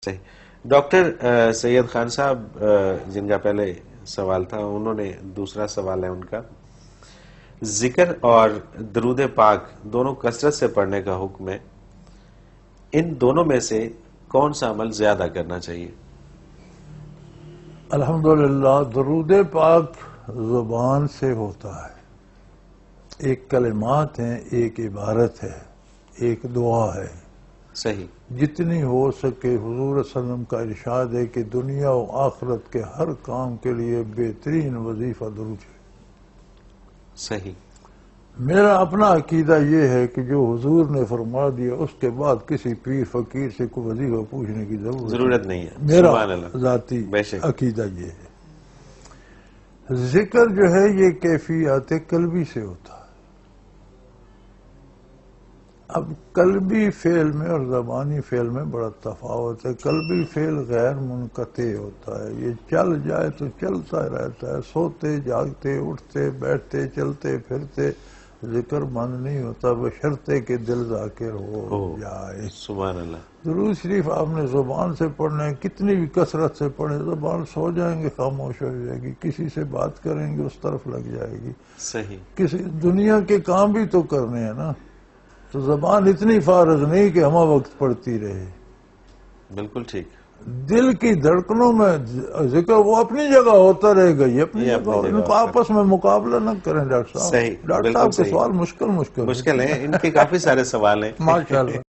صحیح. ڈاکٹر سید خان صاحب جن کا پہلے سوال تھا، انہوں نے دوسرا سوال ہے ان کا، ذکر اور درود پاک دونوں کثرت سے پڑھنے کا حکم ہے، ان دونوں میں سے کون سا عمل زیادہ کرنا چاہیے؟ الحمدللہ درود پاک زبان سے ہوتا ہے، ایک کلمات ہیں، ایک عبارت ہے، ایک دعا ہے. صحیح. جتنی ہو سکے حضور صلی اللہ علیہ وسلم کا ارشاد ہے کہ دنیا و آخرت کے ہر کام کے لیے بہترین وظیفہ درود ہے. صحیح. میرا اپنا عقیدہ یہ ہے کہ جو حضور نے فرما دیا اس کے بعد کسی پیر فقیر سے کوئی وظیفہ پوچھنے کی ضرورت نہیں ہے. میرا سبحان اللہ. ذاتی بے شک. عقیدہ یہ ہے. ذکر جو ہے یہ کیفیات قلبی سے ہوتا ہے. اب قلبی فعل میں اور زبانی فعل میں بڑا تفاوت ہے. قلبی فعل غیر منقطع ہوتا ہے، یہ چل جائے تو چلتا رہتا ہے، سوتے جاگتے اٹھتے بیٹھتے چلتے پھرتے ذکر بند نہیں ہوتا، بشرطے کہ دل ذاکر ہو جائے. سبحان اللہ. درود شریف آپ نے زبان سے پڑھنا ہے، کتنی بھی کثرت سے پڑھیں، زبان سو جائیں گے خاموش ہو جائے گی، کسی سے بات کریں گے اس طرف لگ جائے گی. صحیح. کسی دنیا کے کام بھی تو کرنے ہیں نا، تو زبان اتنی فارغ نہیں کہ ہمہ وقت پڑھتی رہے. بالکل ٹھیک. دل کی دھڑکنوں میں ذکر وہ اپنی جگہ ہوتا رہے گا، یہ اپنی جگہ. ان کو آپس میں مقابلہ نہ کریں ڈاکٹر صاحب. صحیح. ڈاکٹر صاحب کے سوال مشکل مشکل ہیں، ان کے کافی سارے سوال ہیں. ماشاءاللہ.